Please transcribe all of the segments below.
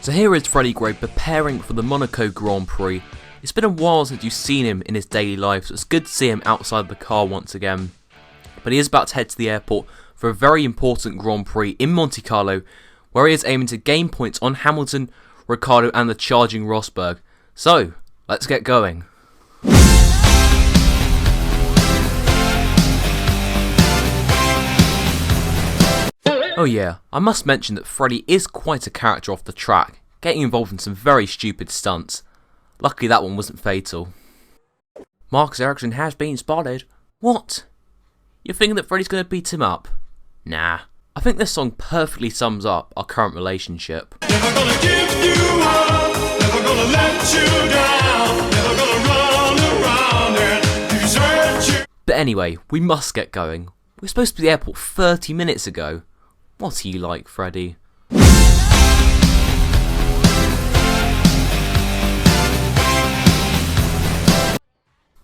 So here is Freddie Gray preparing for the Monaco Grand Prix. It's been a while since you've seen him in his daily life, so it's good to see him outside the car once again. But he is about to head to the airport for a very important Grand Prix in Monte Carlo, where he is aiming to gain points on Hamilton, Ricciardo and the charging Rosberg. So, let's get going. Oh yeah, I must mention that Freddie is quite a character off the track, getting involved in some very stupid stunts. Luckily that one wasn't fatal. Marcus Ericsson has been spotted. What? You're thinking that Freddie's going to beat him up? Nah. I think this song perfectly sums up our current relationship. Never gonna give you up, never gonna let you down, never gonna run around and desert you. But anyway, we must get going. We're supposed to be at the airport 30 minutes ago. What are you like, Freddie?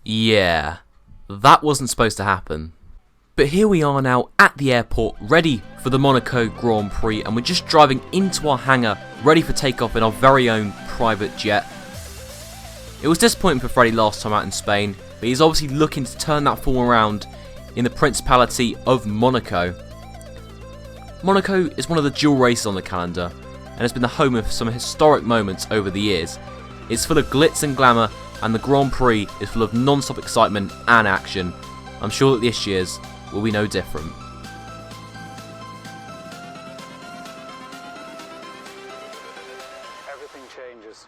Yeah, that wasn't supposed to happen. But here we are now at the airport, ready for the Monaco Grand Prix, and we're just driving into our hangar, ready for takeoff in our very own private jet. It was disappointing for Freddie last time out in Spain, but he's obviously looking to turn that form around in the Principality of Monaco. Monaco is one of the dual races on the calendar, and has been the home of some historic moments over the years. It's full of glitz and glamour, and the Grand Prix is full of non-stop excitement and action. I'm sure that this year's will be no different. Everything changes.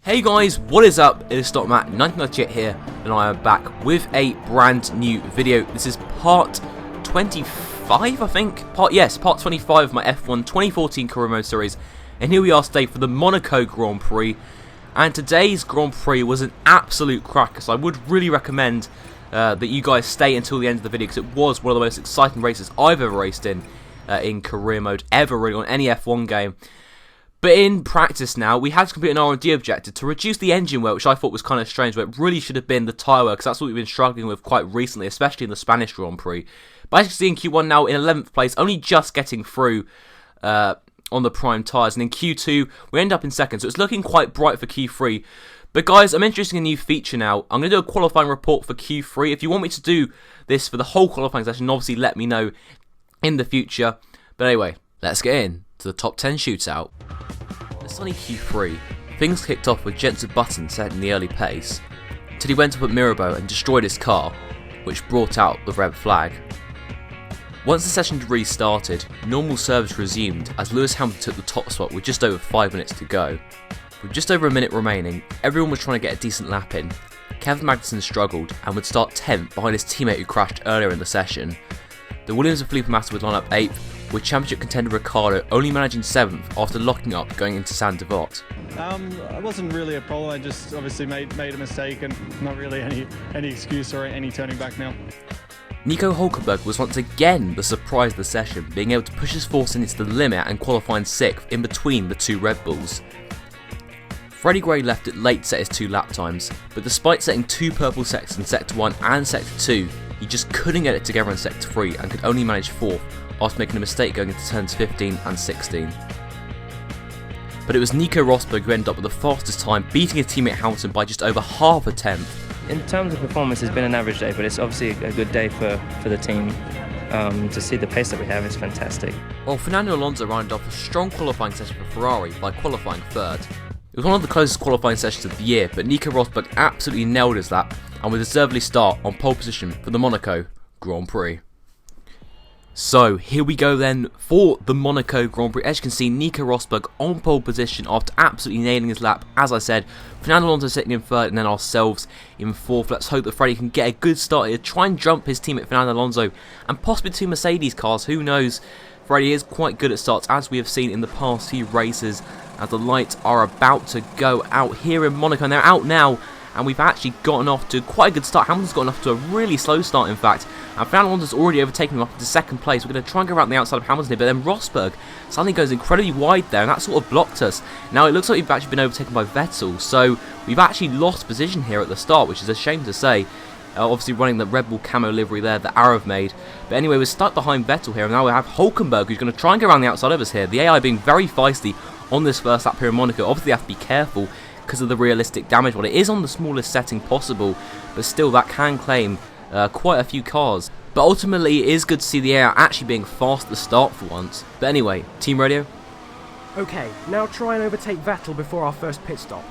Hey guys, what is up? It is StockMatt1998 here, and I am back with a brand new video. This is part 25, I think? Part 25 of my F1 2014 Career Mode series, and here we are today for the Monaco Grand Prix. And today's Grand Prix was an absolute cracker, so I would really recommend that you guys stay until the end of the video, because it was one of the most exciting races I've ever raced in Career Mode, ever really, on any F1 game. But in practice now, we had to complete an R&D objective to reduce the engine wear, which I thought was kind of strange, but it really should have been the tyre wear, because that's what we've been struggling with quite recently, especially in the Spanish Grand Prix. But as you can see in Q1 now, in 11th place, only just getting through on the prime tyres, and in Q2, we end up in 2nd, so it's looking quite bright for Q3. But guys, I'm introducing a new feature now. I'm going to do a qualifying report for Q3. If you want me to do this for the whole qualifying session, obviously let me know in the future. But anyway, let's get in to the top 10 shootout. It's only Q3. Things kicked off with Jenson Button setting the early pace, till he went up at Mirabeau and destroyed his car, which brought out the red flag. Once the session restarted, normal service resumed as Lewis Hamilton took the top spot with just over 5 minutes to go. With just over a minute remaining, everyone was trying to get a decent lap in. Kevin Magnussen struggled and would start 10th behind his teammate who crashed earlier in the session. The Williams and Felipe Massa would line up 8th, with championship contender Ricciardo only managing 7th after locking up going into Saint Devote. It wasn't really a problem. I just obviously made a mistake, and not really any excuse or any turning back now. Nico Hülkenberg was once again the surprise of the session, being able to push his force into the limit and qualifying 6th in between the two Red Bulls. Freddie Gray left it late to set his 2 lap times, but despite setting 2 purple sectors in Sector 1 and Sector 2, he just couldn't get it together in Sector 3 and could only manage 4th after making a mistake going into turns 15 and 16. But it was Nico Rosberg who ended up with the fastest time, beating his teammate Hamilton by just over half a tenth. In terms of performance, it's been an average day, but it's obviously a good day for the team. To see the pace that we have is fantastic. While Fernando Alonso rounded off a strong qualifying session for Ferrari by qualifying 3rd. It was one of the closest qualifying sessions of the year, but Nico Rosberg absolutely nailed his lap and would deservedly start on pole position for the Monaco Grand Prix. So here we go then for the Monaco Grand Prix. As you can see, Nico Rosberg on pole position after absolutely nailing his lap. As I said, Fernando Alonso sitting in 3rd and then ourselves in 4th. Let's hope that Freddie can get a good start here, try and jump his teammate Fernando Alonso and possibly 2 Mercedes cars, who knows. Freddie is quite good at starts, as we have seen in the past few races, as the lights are about to go out here in Monaco, and they're out now. and we've actually gotten off to quite a good start. Hamilton's gotten off to a really slow start, in fact, and Fernando Alonso's already overtaken him up into second place. We're going to try and go around the outside of Hamilton here, but then Rosberg suddenly goes incredibly wide there, and that sort of blocked us. Now it looks like we've actually been overtaken by Vettel, so we've actually lost position here at the start, which is a shame to say. Obviously running the Red Bull camo livery there that Arrow have made. But anyway, we're stuck behind Vettel here, and now we have Hulkenberg, who's going to try and go around the outside of us here. The AI being very feisty on this first lap here in Monaco. Obviously, you have to be careful because of the realistic damage mod. It is on the smallest setting possible, but still, that can claim quite a few cars. But ultimately, it is good to see the AI actually being fast at the start for once. But anyway, team radio. Okay, now try and overtake Vettel before our first pit stop.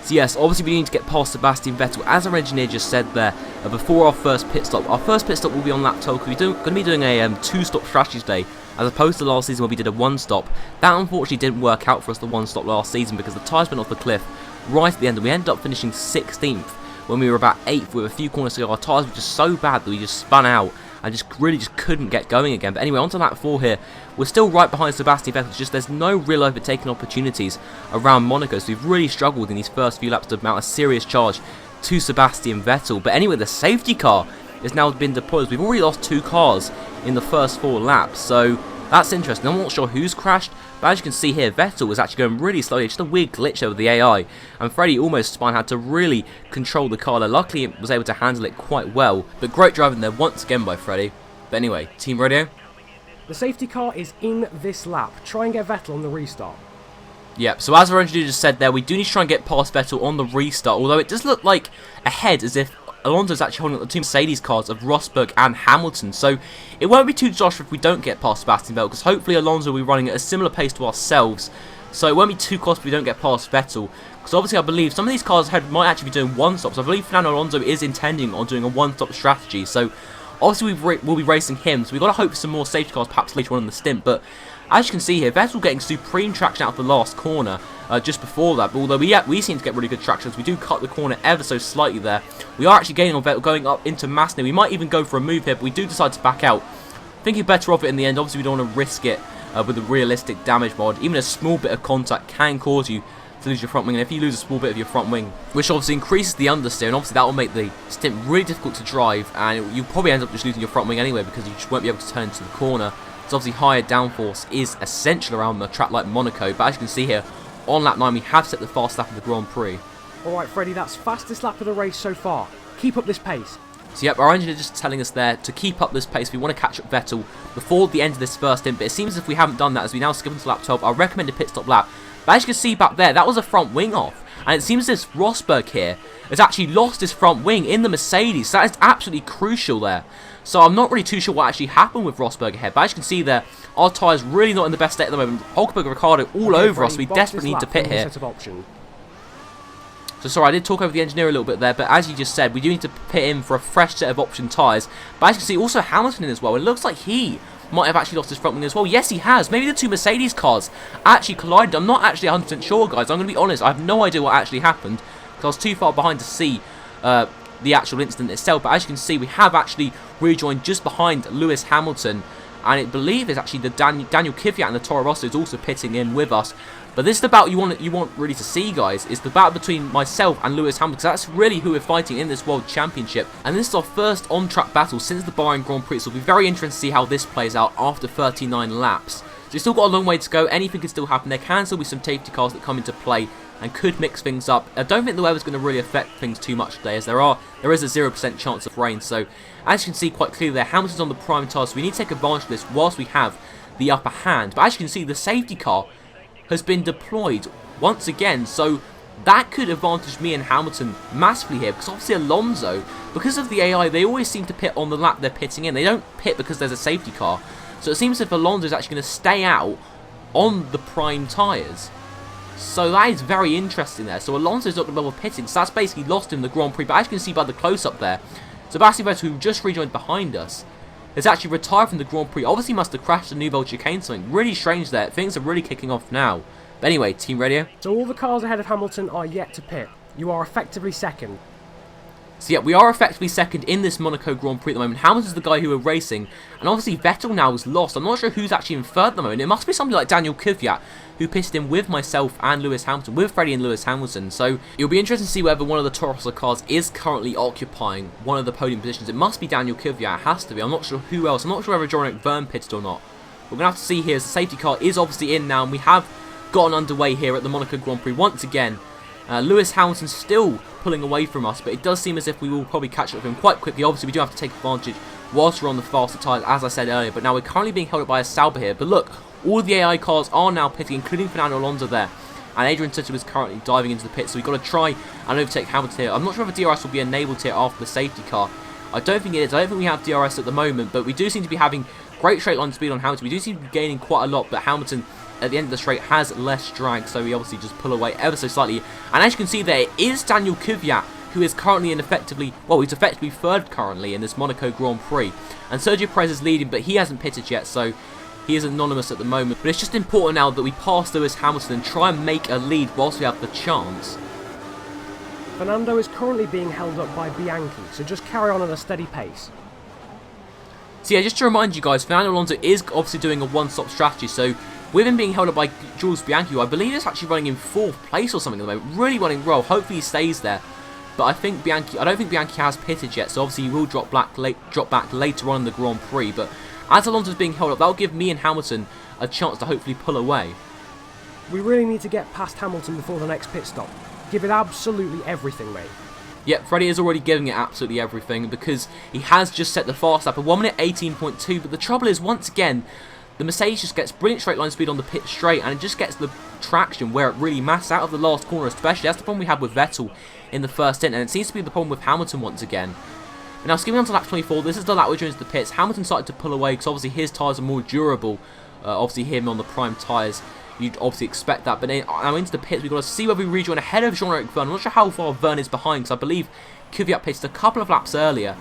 So yes, obviously we need to get past Sebastian Vettel, as our engineer just said there, before our first pit stop. Our first pit stop will be on lap 12, because we're going to be doing a 2-stop strategy today, as opposed to last season where we did a 1-stop. That unfortunately didn't work out for us, the 1-stop last season, because the tyres went off the cliff right at the end, and we ended up finishing 16th when we were about 8th with a few corners to go. Our tyres were just so bad that we just spun out and just couldn't get going again. But anyway, on to lap 4 here. We're still right behind Sebastian Vettel. It's just there's no real overtaking opportunities around Monaco, so we've really struggled in these first few laps to mount a serious charge to Sebastian Vettel. But anyway, the safety car has now been deployed. We've already lost 2 cars in the first 4 laps, so that's interesting. I'm not sure who's crashed, but as you can see here, Vettel was actually going really slowly. Just a weird glitch over the AI, and Freddie almost spun, had to really control the car there. Luckily, it was able to handle it quite well, but great driving there once again by Freddie. But anyway, team radio. The safety car is in this lap. Try and get Vettel on the restart. Yep, so as our engineer just said there, we do need to try and get past Vettel on the restart, although it does look like ahead as if Alonso's actually holding up the two Mercedes cars of Rosberg and Hamilton, so it won't be too disastrous if we don't get past Sebastian Vettel, because hopefully Alonso will be running at a similar pace to ourselves, so it won't be too costly if we don't get past Vettel, because obviously I believe some of these cars ahead might actually be doing 1-stops. I believe Fernando Alonso is intending on doing a 1-stop strategy, so obviously we'll be racing him, so we've got to hope for some more safety cars perhaps later on in the stint. But as you can see here, Vettel getting supreme traction out of the last corner just before that. But although we seem to get really good traction, so we do cut the corner ever so slightly there. We are actually gaining on Vettel going up into Masney. We might even go for a move here, but we do decide to back out. Thinking better of it in the end. Obviously we don't want to risk it with the realistic damage mod. Even a small bit of contact can cause you to lose your front wing, and if you lose a small bit of your front wing, which obviously increases the understeer, and obviously that will make the stint really difficult to drive, and you probably end up just losing your front wing anyway, because you just won't be able to turn into the corner. So obviously higher downforce is essential around a track like Monaco, but as you can see here, on lap 9 we have set the fast lap of the Grand Prix. Alright Freddie, that's fastest lap of the race so far. Keep up this pace. So yep, our engineer just telling us there to keep up this pace. We want to catch up Vettel before the end of this first stint, but it seems as if we haven't done that, as we now skip into lap 12, our recommended pit stop lap. But as you can see back there, that was a front wing off, and it seems as if Rosberg here has actually lost his front wing in the Mercedes. So that is absolutely crucial there. So I'm not really too sure what actually happened with Rosberg ahead, but as you can see there, our tyres really not in the best state at the moment. Hulkenberg and Ricciardo all over us. We desperately need to pit here. So sorry, I did talk over the engineer a little bit there, but as you just said, we do need to pit in for a fresh set of option tyres. But as you can see, also Hamilton in as well. It looks like he might have actually lost his front wing as well. Yes, he has. Maybe the two Mercedes cars actually collided. I'm not actually 100% sure, guys. I'm going to be honest. I have no idea what actually happened, because I was too far behind to see the actual incident itself. But as you can see, we have actually rejoined just behind Lewis Hamilton, and I believe it's actually the Daniel Kvyat and the Toro Rosso is also pitting in with us. But this is the battle you want really to see, guys. Is the battle between myself and Lewis Hamilton, because that's really who we're fighting in this World Championship. And this is our first on-track battle since the Bahrain Grand Prix, so it'll be very interesting to see how this plays out after 39 laps. So we've still got a long way to go. Anything can still happen. There can still be some safety cars that come into play and could mix things up. I don't think the weather's going to really affect things too much today, as there is a 0% chance of rain. So as you can see quite clearly there, Hamilton's on the prime tire, so we need to take advantage of this whilst we have the upper hand. But as you can see, the safety car has been deployed once again, so that could advantage me and Hamilton massively here, because obviously Alonso, because of the AI, they always seem to pit on the lap they're pitting in. They don't pit because there's a safety car, so it seems as if Alonso is actually going to stay out on the prime tyres. So that is very interesting there. So Alonso's not going to bother pitting, so that's basically lost him the Grand Prix. But as you can see by the close-up there, Sebastian Vettel, who just rejoined behind us, has actually retired from the Grand Prix. Obviously must have crashed the Nouvelle Chicane, something really strange there. Things are really kicking off now. But anyway, team radio. So all the cars ahead of Hamilton are yet to pit. You are effectively second. So yeah, we are effectively second in this Monaco Grand Prix at the moment. Hamilton's the guy who we're racing, and obviously Vettel now is lost. I'm not sure who's actually in third at the moment. It must be somebody like Daniel Kvyat, who pissed in with myself and Lewis Hamilton, with Freddie and Lewis Hamilton. So it'll be interesting to see whether one of the Toro Rosso cars is currently occupying one of the podium positions. It must be Daniel Kvyat, it has to be. I'm not sure who else. I'm not sure whether Jean-Eric Vergne pitted or not. We're going to have to see here as the safety car is obviously in now, and we have gotten underway here at the Monaco Grand Prix once again. Lewis Hamilton still pulling away from us, but it does seem as if we will probably catch up with him quite quickly. Obviously, we do have to take advantage whilst we're on the faster tyres, as I said earlier, but now we're currently being held up by a Sauber here. But look, all the AI cars are now pitting, including Fernando Alonso there, and Adrian Sutil is currently diving into the pit, so we've got to try and overtake Hamilton here. I'm not sure if a DRS will be enabled here after the safety car. I don't think it is. I don't think we have DRS at the moment, but we do seem to be having great straight line speed on Hamilton. We do seem to be gaining quite a lot, but Hamilton at the end of the straight has less drag, so we obviously just pull away ever so slightly. And as you can see there, it is Daniel Kvyat who is currently in effectively, well, he's effectively third currently in this Monaco Grand Prix. And Sergio Perez is leading, but he hasn't pitted yet, so he is anonymous at the moment. But it's just important now that we pass Lewis Hamilton and try and make a lead whilst we have the chance. Fernando is currently being held up by Bianchi, so just carry on at a steady pace. So yeah, just to remind you guys, Fernando Alonso is obviously doing a one-stop strategy, so with him being held up by Jules Bianchi, who I believe is actually running in 4th place or something at the moment, really running well. Hopefully he stays there. But I don't think Bianchi has pitted yet, so obviously he will drop back later on in the Grand Prix. But as Alonso's being held up, that'll give me and Hamilton a chance to hopefully pull away. We really need to get past Hamilton before the next pit stop. Give it absolutely everything, mate. Yep, Freddie is already giving it absolutely everything because he has just set the fast lap at 1 minute 18.2. But the trouble is, once again, the Mercedes just gets brilliant straight line speed on the pit straight, and it just gets the traction where it really matters out of the last corner especially. That's the problem we had with Vettel in the first stint, and it seems to be the problem with Hamilton once again. But now skipping on to lap 24, this is the lap we're going into the pits. Hamilton started to pull away because obviously his tyres are more durable. Obviously him on the prime tyres, you'd obviously expect that. But then now into the pits, we've got to see whether we rejoin ahead of Jean-Eric Vergne. I'm not sure how far Vergne is behind, because I believe Kvyat pitched a couple of laps earlier.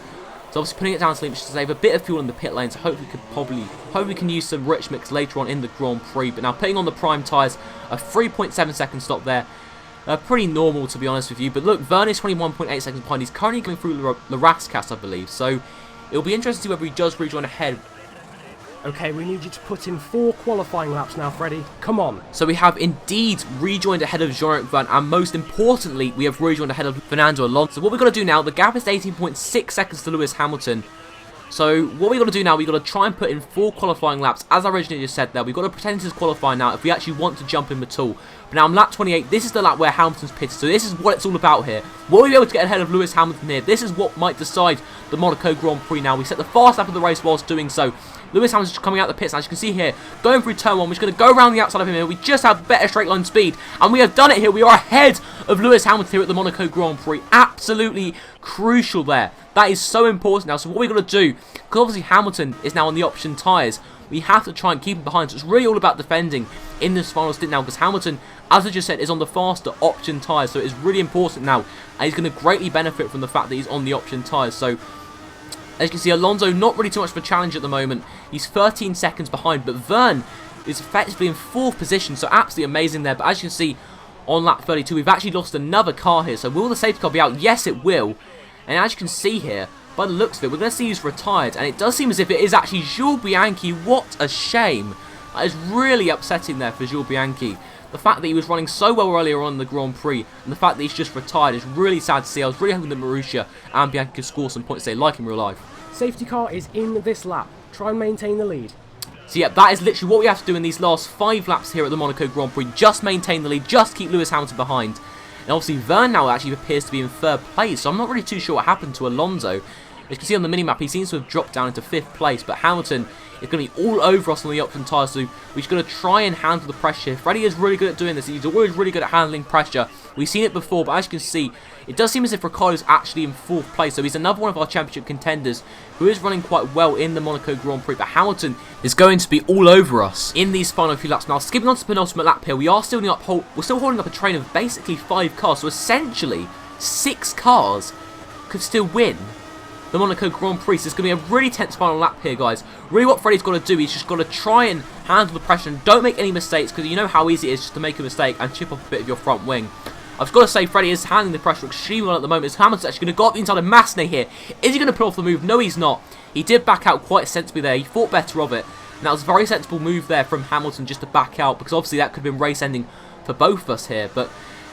So obviously putting it down to limits to save a bit of fuel in the pit lane, so hopefully we can use some rich mix later on in the Grand Prix. But now putting on the prime tyres, a 3.7 second stop there. Pretty normal, to be honest with you. But look, Vergne is 21.8 seconds behind. He's currently going through the Rascas, I believe. So it'll be interesting to see whether he does rejoin ahead. Okay, we need you to put in 4 qualifying laps now, Freddie. Come on. So we have indeed rejoined ahead of Jean-Eric Vergne, and most importantly, we have rejoined ahead of Fernando Alonso. So what we've got to do now, the gap is 18.6 seconds to Lewis Hamilton. So what we've got to do now, we've got to try and put in 4 qualifying laps. As I originally just said there, we've got to pretend this is qualifying now if we actually want to jump in at all. But now I'm lap 28, this is the lap where Hamilton's pitted, so this is what it's all about here. Will we be able to get ahead of Lewis Hamilton here? This is what might decide the Monaco Grand Prix now. We set the fast lap of the race whilst doing so. Lewis Hamilton's coming out the pits, as you can see here, going through turn 1. We're just going to go around the outside of him here. We just have better straight line speed, and we have done it here. We are ahead of Lewis Hamilton here at the Monaco Grand Prix. Absolutely crucial there. That is so important now. So what we've got to do, because obviously Hamilton is now on the option tyres, we have to try and keep him behind. So it's really all about defending in this final stint now, because Hamilton, as I just said, is on the faster option tyres. So it's really important now, and he's going to greatly benefit from the fact that he's on the option tyres. So as you can see, Alonso not really too much of a challenge at the moment. He's 13 seconds behind, but Vergne is effectively in 4th position, so absolutely amazing there. But as you can see, on lap 32, we've actually lost another car here. So will the safety car be out? Yes, it will. And as you can see here, by the looks of it, we're going to see he's retired. And it does seem as if it is actually Jules Bianchi. What a shame. That is really upsetting there for Jules Bianchi. The fact that he was running so well earlier on in the Grand Prix, and the fact that he's just retired is really sad to see. I was really hoping that Marussia and Bianchi could score some points today, like in real life. Safety car is in this lap. Try and maintain the lead. So yeah, that is literally what we have to do in these last 5 laps here at the Monaco Grand Prix. Just maintain the lead, just keep Lewis Hamilton behind. And obviously Vergne now actually appears to be in 3rd place, so I'm not really too sure what happened to Alonso. As you can see on the minimap, he seems to have dropped down into 5th place, but Hamilton is going to be all over us on the option tyres, so we're just going to try and handle the pressure. Freddie is really good at doing this. He's always really good at handling pressure. We've seen it before, but as you can see, it does seem as if Ricciardo's actually in 4th place, so he's another one of our championship contenders who is running quite well in the Monaco Grand Prix, but Hamilton is going to be all over us in these final few laps. Now, skipping on to the penultimate lap here, we're still holding up a train of basically 5 cars, so essentially 6 cars could still win the Monaco Grand Prix. So it's going to be a really tense final lap here, guys. Really what Freddie's got to do, he's just got to try and handle the pressure and don't make any mistakes, because you know how easy it is just to make a mistake and chip off a bit of your front wing. I've got to say, Freddie is handling the pressure extremely well at the moment. As Hamilton's actually going to go up the inside of Massenet here. Is he going to pull off the move? No, he's not. He did back out quite sensibly there. He thought better of it. And that was a very sensible move there from Hamilton just to back out, because obviously that could have been race ending for both of us here. But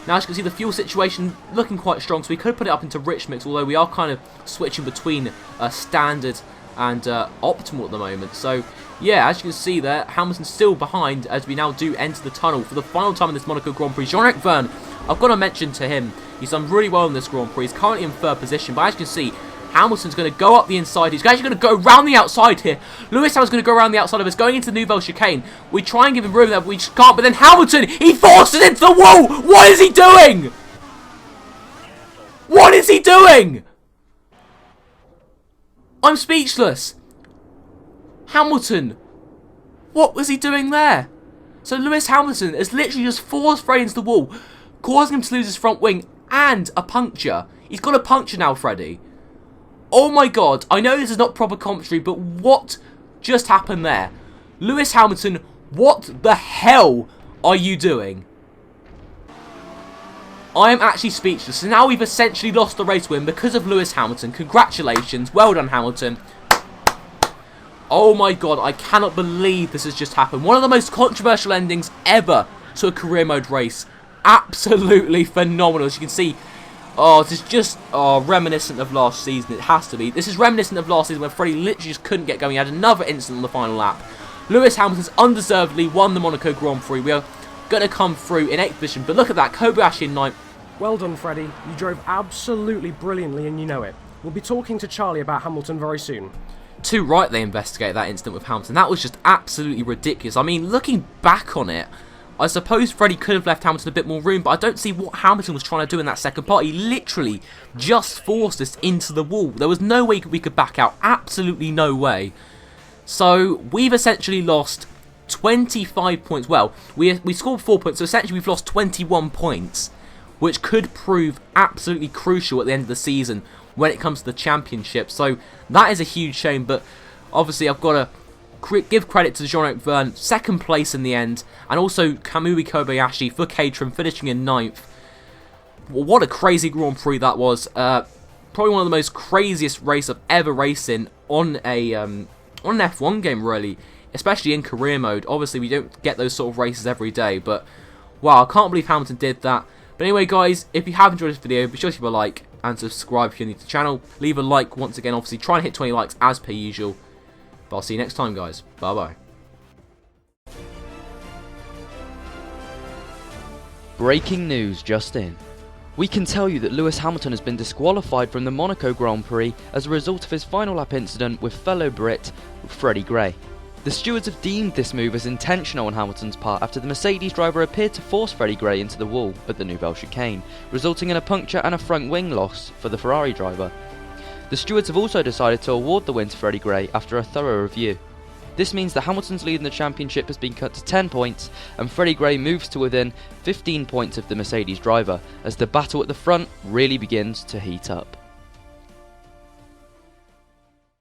now as you can see, the fuel situation looking quite strong, so we could put it up into rich mix, although we are kind of switching between standard and optimal at the moment. So yeah, as you can see there, Hamilton's still behind as we now do enter the tunnel for the final time in this Monaco Grand Prix. Jean-Eric Vergne, I've got to mention to him, he's done really well in this Grand Prix. He's currently in 3rd position, but as you can see, Hamilton's going to go up the inside. He's actually going to go around the outside here. Lewis Hamilton's going to go around the outside of us, going into the Nouvelle Chicane. We try and give him room there, but we just can't. But then Hamilton, he forces it into the wall. What is he doing? What is he doing? I'm speechless. Hamilton, what was he doing there? So Lewis Hamilton has literally just forced Freddie into the wall, causing him to lose his front wing and a puncture. He's got a puncture now, Freddie. Oh my god, I know this is not proper commentary, but what just happened there? Lewis Hamilton, what the hell are you doing? I am actually speechless. So now we've essentially lost the race win because of Lewis Hamilton. Congratulations. Well done, Hamilton. Oh my god, I cannot believe this has just happened. One of the most controversial endings ever to a career mode race. Absolutely phenomenal. As you can see, oh, this is just reminiscent of last season. It has to be. This is reminiscent of last season when Freddie literally just couldn't get going. He had another incident on the final lap. Lewis Hamilton's undeservedly won the Monaco Grand Prix. We are going to come through in 8th position. But look at that. Kobayashi in 9th. Well done, Freddie. You drove absolutely brilliantly and you know it. We'll be talking to Charlie about Hamilton very soon. Too right they investigated that incident with Hamilton. That was just absolutely ridiculous. I mean, looking back on it, I suppose Freddie could have left Hamilton a bit more room, but I don't see what Hamilton was trying to do in that second part. He literally just forced us into the wall. There was no way we could back out. Absolutely no way. So we've essentially lost 25 points. Well, we scored 4 points, so essentially we've lost 21 points, which could prove absolutely crucial at the end of the season when it comes to the championship. So that is a huge shame, but obviously I've got to give credit to Jean-Eric Vergne, 2nd place in the end, and also Kamui Kobayashi for Caterham finishing in 9th. What a crazy Grand Prix that was. Probably one of the most craziest races I've ever raced in on an F1 game, really, especially in career mode. Obviously, we don't get those sort of races every day, but wow, I can't believe Hamilton did that. But anyway, guys, if you have enjoyed this video, be sure to leave a like and subscribe if you're new to the channel. Leave a like once again, obviously, try and hit 20 likes as per usual. But I'll see you next time, guys. Bye-bye. Breaking news just in. We can tell you that Lewis Hamilton has been disqualified from the Monaco Grand Prix as a result of his final lap incident with fellow Brit Freddie Gray. The stewards have deemed this move as intentional on Hamilton's part after the Mercedes driver appeared to force Freddie Gray into the wall at the Nouvelle Chicane, resulting in a puncture and a front wing loss for the Ferrari driver. The stewards have also decided to award the win to Freddie Gray after a thorough review. This means that Hamilton's lead in the championship has been cut to 10 points and Freddie Gray moves to within 15 points of the Mercedes driver as the battle at the front really begins to heat up.